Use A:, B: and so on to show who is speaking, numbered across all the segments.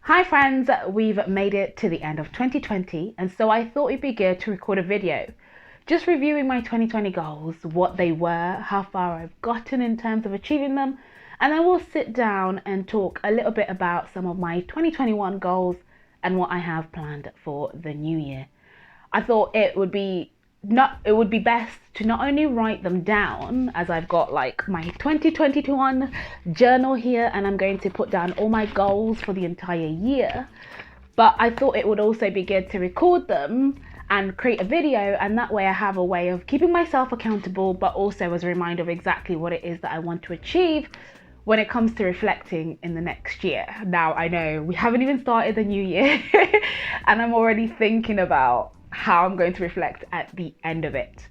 A: Hi friends, we've made it to the end of 2020 and so I thought it'd be good to record a video just reviewing my 2020 goals, what they were, how far I've gotten in terms of achieving them, and then we'll sit down and talk a little bit about some of my 2021 goals and what I have planned for the new year. I thought it would be best to not only write them down, as I've got like my 2021 journal here and I'm going to put down all my goals for the entire year, but I thought it would also be good to record them and create a video, and that way I have a way of keeping myself accountable, but also as a reminder of exactly what it is that I want to achieve when it comes to reflecting in the next year. Now, I know we haven't even started the new year and I'm already thinking about how I'm going to reflect at the end of it.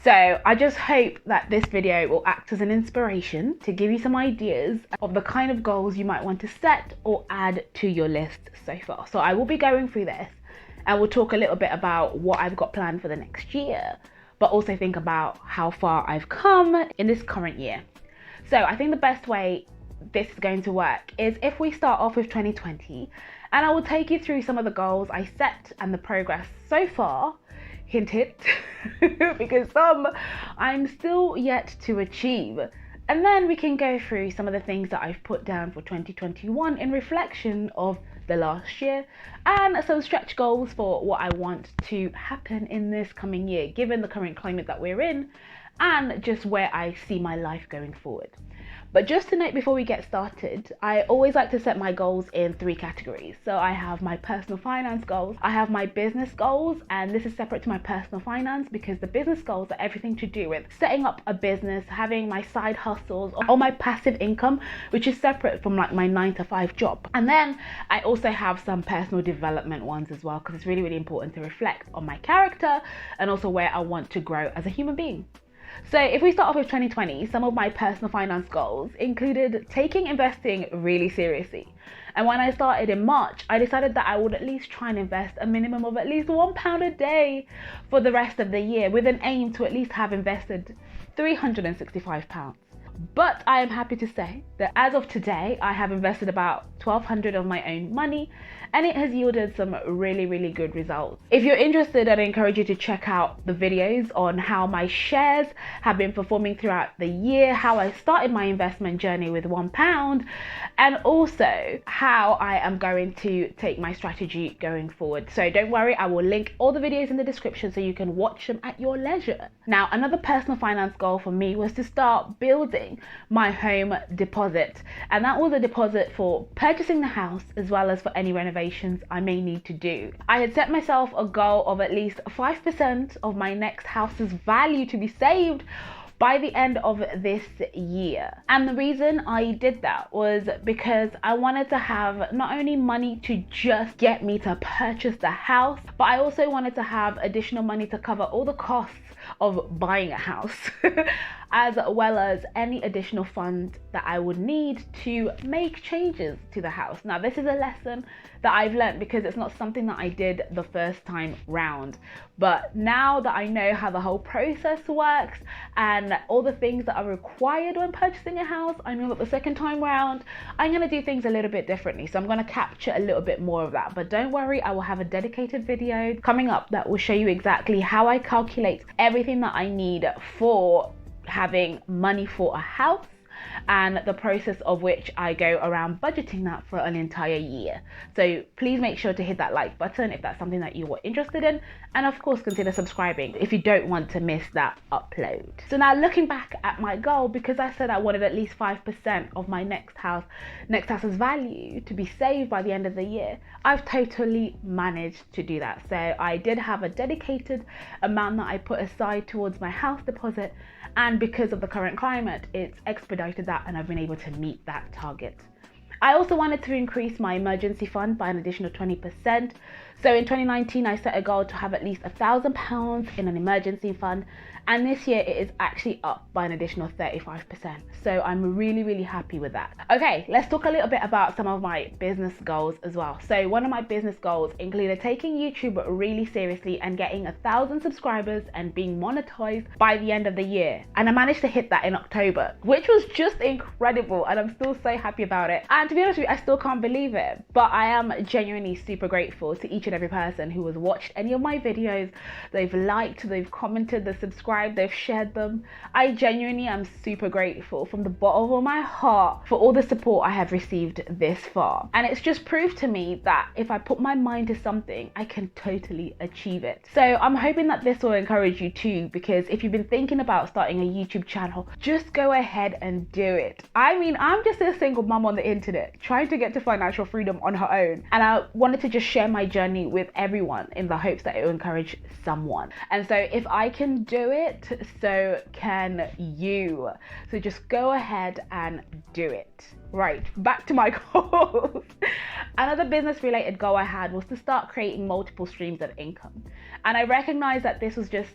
A: So I just hope that this video will act as an inspiration to give you some ideas of the kind of goals you might want to set or add to your list so far. So I will be going through this and we'll talk a little bit about what I've got planned for the next year, but also think about how far I've come in this current year. So I think the best way this is going to work is if we start off with 2020, and I will take you through some of the goals I set and the progress so far, hint hint, because some I'm still yet to achieve. And then we can go through some of the things that I've put down for 2021 in reflection of the last year, and some stretch goals for what I want to happen in this coming year, given the current climate that we're in, and just where I see my life going forward. But just to note before we get started, I always like to set my goals in 3 categories. So I have my personal finance goals, I have my business goals, and this is separate to my personal finance because the business goals are everything to do with setting up a business, having my side hustles, or my passive income, which is separate from like my 9-to-5 job. And then I also have some personal development ones as well, because it's really, really important to reflect on my character and also where I want to grow as a human being. So if we start off with 2020, some of my personal finance goals included taking investing really seriously. And when I started in March, I decided that I would at least try and invest a minimum of at least £1 a day for the rest of the year, with an aim to at least have invested £365. But I am happy to say that as of today, I have invested about £1,200 of my own money, and it has yielded some really, really good results. If you're interested, I'd encourage you to check out the videos on how my shares have been performing throughout the year, how I started my investment journey with £1, and also how I am going to take my strategy going forward. So don't worry, I will link all the videos in the description so you can watch them at your leisure. Now, another personal finance goal for me was to start building my home deposit, and that was a deposit for purchasing the house as well as for any renovations I may need to do. I had set myself a goal of at least 5% of my next house's value to be saved by the end of this year. And the reason I did that was because I wanted to have not only money to just get me to purchase the house, but I also wanted to have additional money to cover all the costs of buying a house, as well as any additional funds that I would need to make changes to the house. Now, this is a lesson that I've learned because it's not something that I did the first time round. But now that I know how the whole process works and all the things that are required when purchasing a house, I know that the second time round, I'm going to do things a little bit differently. So I'm going to capture a little bit more of that. But don't worry, I will have a dedicated video coming up that will show you exactly how I calculate everything that I need for having money for a house, and the process of which I go around budgeting that for an entire year. So please make sure to hit that like button if that's something that you are interested in, and of course consider subscribing if you don't want to miss that upload. So now looking back at my goal, because I said I wanted at least 5% of my next house's value to be saved by the end of the year, I've totally managed to do that. So I did have a dedicated amount that I put aside towards my house deposit, and because of the current climate, it's expedited that and I've been able to meet that target. I also wanted to increase my emergency fund by an additional 20%. So in 2019, I set a goal to have at least £1,000 in an emergency fund, and this year it is actually up by an additional 35%. So I'm really, really happy with that. Okay, let's talk a little bit about some of my business goals as well. So one of my business goals included taking YouTube really seriously and getting 1,000 subscribers and being monetized by the end of the year. And I managed to hit that in October, which was just incredible, and I'm still so happy about it. And And to be honest with you, I still can't believe it, but I am genuinely super grateful to each and every person who has watched any of my videos. They've liked, they've commented, they've subscribed, they've shared them. I genuinely am super grateful from the bottom of my heart for all the support I have received this far. And it's just proved to me that if I put my mind to something, I can totally achieve it. So I'm hoping that this will encourage you too, because if you've been thinking about starting a YouTube channel, just go ahead and do it. I mean, I'm just a single mom on the internet trying to get to financial freedom on her own, and I wanted to just share my journey with everyone in the hopes that it will encourage someone. And so if I can do it, so can you. So just go ahead and do it. Right, back to my goals. Another business related goal I had was to start creating multiple streams of income, and I recognized that this was just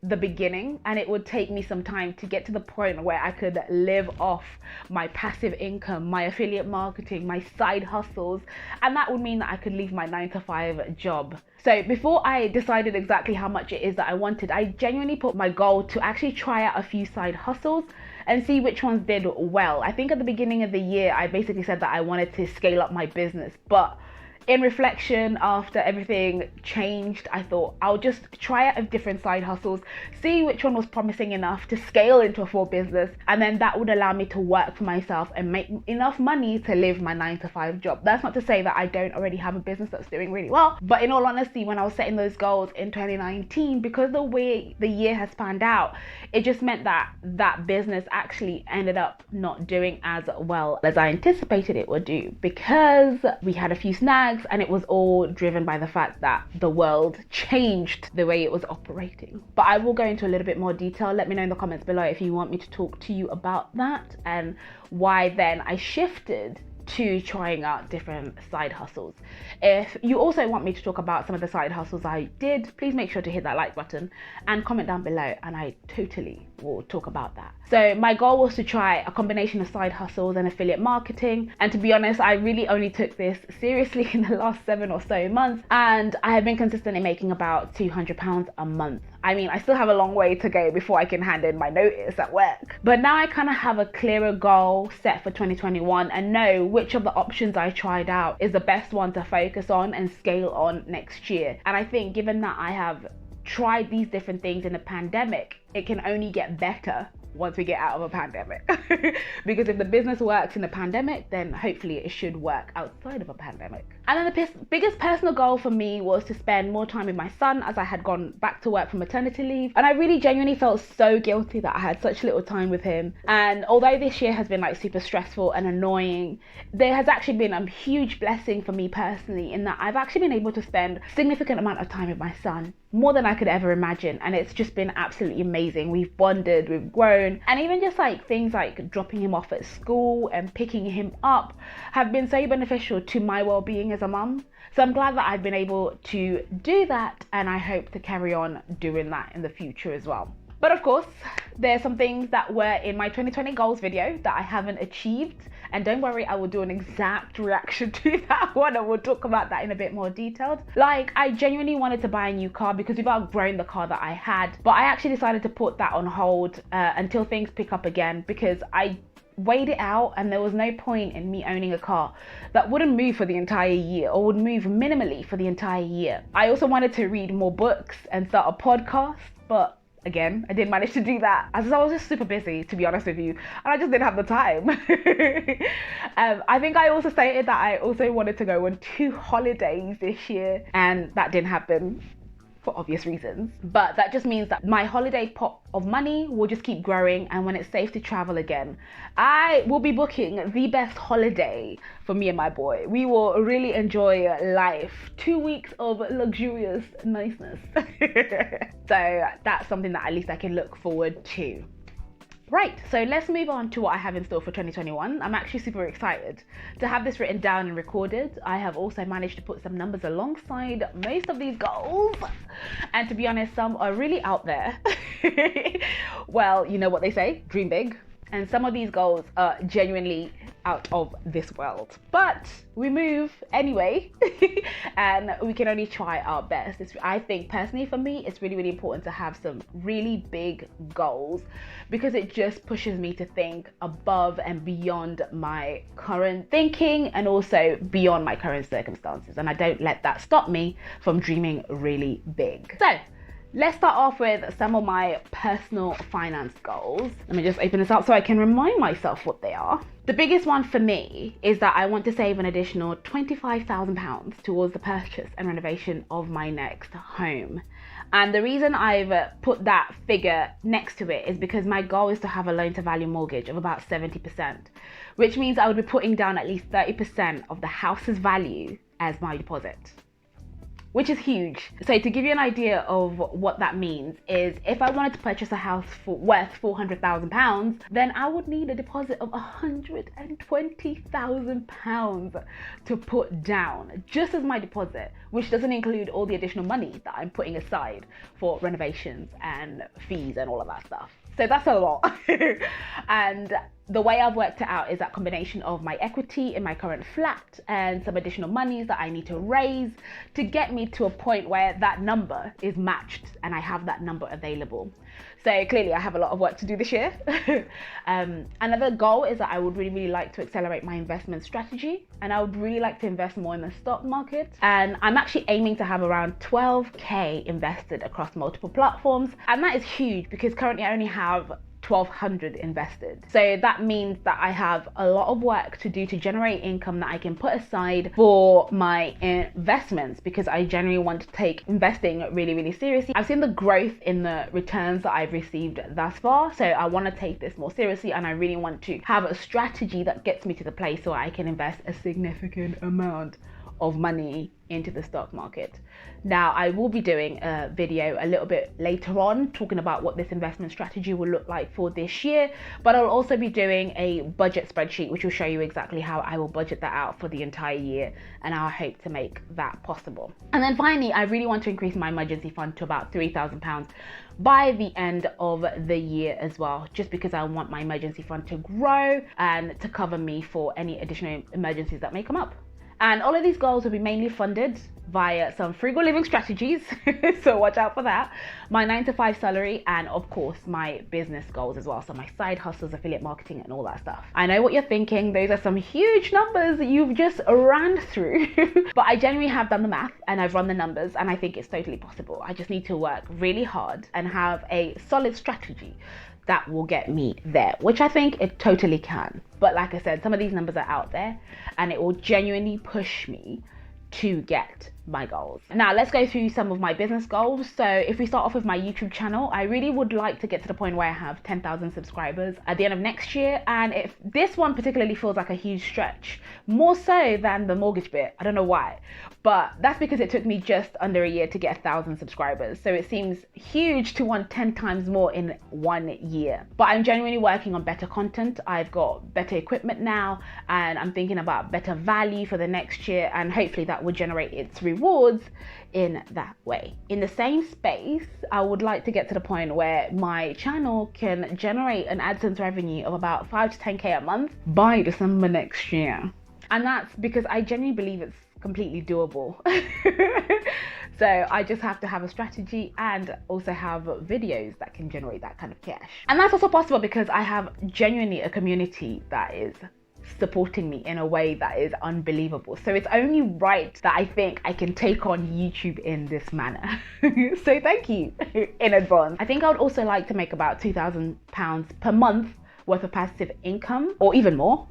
A: the beginning, and it would take me some time to get to the point where I could live off my passive income, my affiliate marketing, my side hustles, and that would mean that I could leave my 9-to-5 job. So before I decided exactly how much it is that I wanted, I genuinely put my goal to actually try out a few side hustles and see which ones did well. I think at the beginning of the year, I basically said that I wanted to scale up my business, but in reflection, after everything changed, I thought I'll just try out different side hustles, see which one was promising enough to scale into a full business, and then that would allow me to work for myself and make enough money to live my 9-to-5 job. That's not to say that I don't already have a business that's doing really well, but in all honesty, when I was setting those goals in 2019, because the way the year has panned out, it just meant that that business actually ended up not doing as well as I anticipated it would do, because we had a few snags, and it was all driven by the fact that the world changed the way it was operating. But I will go into a little bit more detail. Let me know in the comments below if you want me to talk to you about that and why then I shifted to trying out different side hustles. If you also want me to talk about some of the side hustles I did, please make sure to hit that like button and comment down below, and I totally will talk about that. So my goal was to try a combination of side hustles and affiliate marketing, and to be honest, I really only took this seriously in the last 7 or so months, and I have been consistently making about £200 a month. I mean, I still have a long way to go before I can hand in my notice at work, but now I kind of have a clearer goal set for 2021 and know which of the options I tried out is the best one to focus on and scale on next year. And I think given that I have tried these different things in the pandemic, it can only get better once we get out of a pandemic. Because if the business works in the pandemic, then hopefully it should work outside of a pandemic. And then the biggest personal goal for me was to spend more time with my son, as I had gone back to work for maternity leave, and I really genuinely felt so guilty that I had such little time with him. And although this year has been like super stressful and annoying, there has actually been a huge blessing for me personally in that I've actually been able to spend a significant amount of time with my son, more than I could ever imagine, and it's just been absolutely amazing. We've bonded, we've grown, and even just like things like dropping him off at school and picking him up have been so beneficial to my well-being as a mum. So I'm glad that I've been able to do that, and I hope to carry on doing that in the future as well. But of course, there's some things that were in my 2020 goals video that I haven't achieved. And don't worry, I will do an exact reaction to that one, and we'll talk about that in a bit more detail. Like, I genuinely wanted to buy a new car because we've outgrown the car that I had. But I actually decided to put that on hold until things pick up again, because I weighed it out and there was no point in me owning a car that wouldn't move for the entire year, or would move minimally for the entire year. I also wanted to read more books and start a podcast, but again, I didn't manage to do that as I was just super busy, to be honest with you, and I just didn't have the time. I think I also stated that I also wanted to go on 2 holidays this year, and that didn't happen for obvious reasons. But that just means that my holiday pot of money will just keep growing, and when it's safe to travel again, I will be booking the best holiday for me and my boy. We will really enjoy life. 2 weeks of luxurious niceness. So that's something that at least I can look forward to. Right, so let's move on to what I have in store for 2021. I'm actually super excited to have this written down and recorded. I have also managed to put some numbers alongside most of these goals, and to be honest, some are really out there. Well, you know what they say, dream big, And some of these goals are genuinely out of this world. But we move anyway, and we can only try our best. I think personally for me, it's really, really important to have some really big goals, because it just pushes me to think above and beyond my current thinking and also beyond my current circumstances. And I don't let that stop me from dreaming really big. So let's start off with some of my personal finance goals. Let me just open this up so I can remind myself what they are. The biggest one for me is that I want to save an additional £25,000 towards the purchase and renovation of my next home. And the reason I've put that figure next to it is because my goal is to have a loan to value mortgage of about 70%, which means I would be putting down at least 30% of the house's value as my deposit, which is huge. So to give you an idea of what that means is, if I wanted to purchase a house worth £400,000, then I would need a deposit of £120,000 to put down just as my deposit, which doesn't include all the additional money that I'm putting aside for renovations and fees and all of that stuff. So that's a lot. And the way I've worked it out is that combination of my equity in my current flat and some additional monies that I need to raise to get me to a point where that number is matched and I have that number available. So clearly I have a lot of work to do this year. Another goal is that I would really, really like to accelerate my investment strategy, and I would really like to invest more in the stock market. And I'm actually aiming to have around 12k invested across multiple platforms. And that is huge because currently I only have 1,200 invested. So that means that I have a lot of work to do to generate income that I can put aside for my investments, because I generally want to take investing really, really seriously. I've seen the growth in the returns that I've received thus far, so I want to take this more seriously, and I really want to have a strategy that gets me to the place where I can invest a significant amount of money into the stock market. Now, I will be doing a video a little bit later on talking about what this investment strategy will look like for this year, but I'll also be doing a budget spreadsheet which will show you exactly how I will budget that out for the entire year, and I hope to make that possible. And then finally, I really want to increase my emergency fund to about £3,000 by the end of the year as well, just because I want my emergency fund to grow and to cover me for any additional emergencies that may come up. And all of these goals will be mainly funded via some frugal living strategies, so watch out for that, my 9-to-5 salary, and of course my business goals as well, so my side hustles, affiliate marketing and all that stuff. I know what you're thinking, those are some huge numbers that you've just ran through, but I genuinely have done the math and I've run the numbers, and I think it's totally possible. I just need to work really hard and have a solid strategy that will get me there, which I think it totally can. But like I said, some of these numbers are out there and it will genuinely push me to get my goals. Now let's go through some of my business goals. So if we start off with my YouTube channel, I really would like to get to the point where I have 10,000 subscribers at the end of next year. And if this one particularly feels like a huge stretch, more so than the mortgage bit, I don't know why, but that's because it took me just under a year to get 1,000 subscribers. So it seems huge to want 10 times more in 1 year. But I'm genuinely working on better content. I've got better equipment now, and I'm thinking about better value for the next year, and hopefully that will generate its rewards in that way. In the same space, I would like to get to the point where my channel can generate an ADSENSE revenue of about 5 to 10k a month by December next year. And that's because I genuinely believe it's completely doable. So I just have to have a strategy and also have videos that can generate that kind of cash. And that's also possible because I have genuinely a community that is supporting me in a way that is unbelievable. So it's only right that I think I can take on YouTube in this manner. So thank you in advance. I think I would also like to make about £2,000 per month worth of passive income, or even more.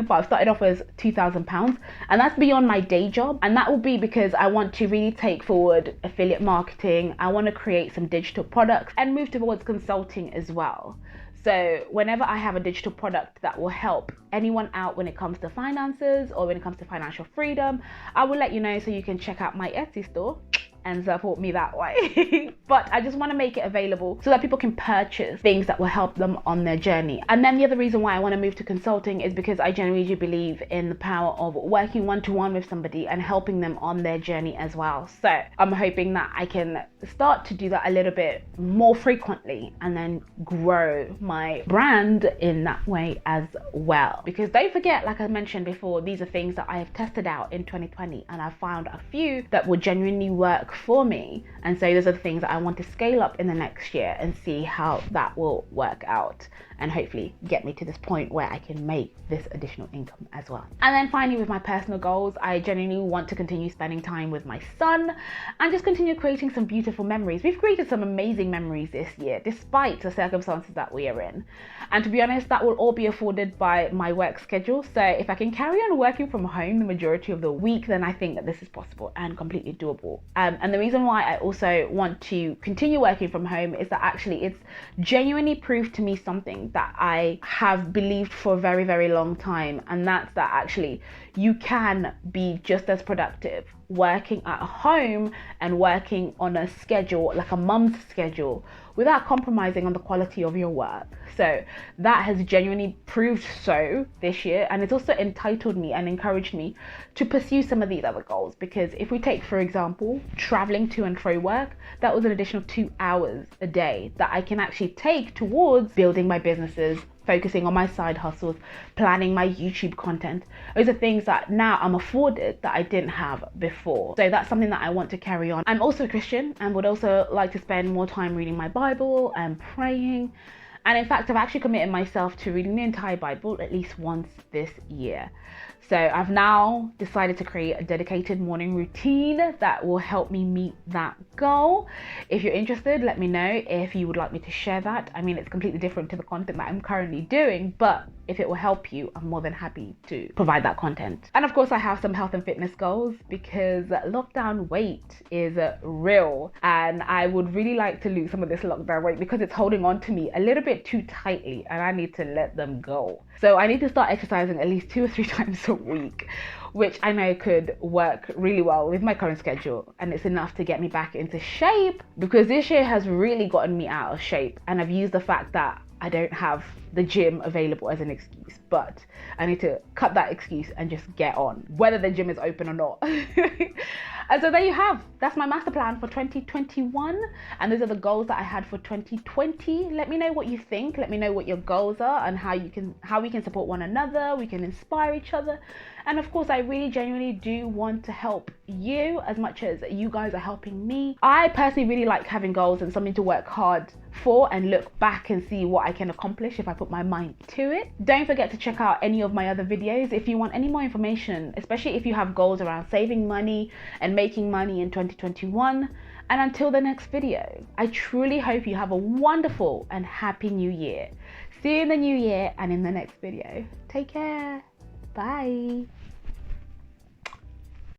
A: But I've started off as £2,000, and that's beyond my day job. And that will be because I want to really take forward affiliate marketing. I want to create some digital products and move towards consulting as well. So whenever I have a digital product that will help anyone out when it comes to finances or when it comes to financial freedom, I will let you know, so you can check out my Etsy store and support me that way. But I just want to make it available so that people can purchase things that will help them on their journey. And then the other reason why I want to move to consulting is because I genuinely do believe in the power of working one-to-one with somebody and helping them on their journey as well. So I'm hoping that I can start to do that a little bit more frequently and then grow my brand in that way as well. Because don't forget, like I mentioned before, these are things that I have tested out in 2020 and I've found a few that will genuinely work for me. And so those are the things that I want to scale up in the next year and see how that will work out and hopefully get me to this point where I can make this additional income as well. And then finally, with my personal goals, I genuinely want to continue spending time with my son and just continue creating some beautiful memories. We've created some amazing memories this year, despite the circumstances that we are in. And to be honest, that will all be afforded by my work schedule. So if I can carry on working from home the majority of the week, then I think that this is possible and completely doable. And the reason why I also want to continue working from home is that actually it's genuinely proved to me something that I have believed for a very, very long time. And that's that actually you can be just as productive working at home and working on a schedule, like a mum's schedule, without compromising on the quality of your work. So that has genuinely proved so this year, and it's also entitled me and encouraged me to pursue some of these other goals. Because if we take, for example, traveling to and fro work, that was an additional 2 hours a day that I can actually take towards building my businesses, focusing on my side hustles, planning my YouTube content. Those are things that now I'm afforded that I didn't have before. So that's something that I want to carry on. I'm also a Christian and would also like to spend more time reading my Bible and praying. And in fact, I've actually committed myself to reading the entire Bible at least once this year. So I've now decided to create a dedicated morning routine that will help me meet that goal. If you're interested, let me know if you would like me to share that. I mean, it's completely different to the content that I'm currently doing, but if it will help you, I'm more than happy to provide that content. And of course, I have some health and fitness goals because lockdown weight is real. And I would really like to lose some of this lockdown weight because it's holding on to me a little bit too tightly and I need to let them go. So I need to start exercising at least 2 or 3 times a week, which I know could work really well with my current schedule. And it's enough to get me back into shape, because this year has really gotten me out of shape. And I've used the fact that I don't have the gym available as an excuse, but I need to cut that excuse and just get on, whether the gym is open or not. And so there you have, that's my master plan for 2021. And those are the goals that I had for 2020. Let me know what you think. Let me know what your goals are and how we can support one another. We can inspire each other. And of course, I really genuinely do want to help you as much as you guys are helping me. I personally really like having goals and something to work hard for and look back and see what I can accomplish if I put my mind to it. Don't forget to check out any of my other videos if you want any more information, especially if you have goals around saving money and making money in 2021. And until the next video, I truly hope you have a wonderful and happy new year. See you in the new year and in the next video. Take care. Bye.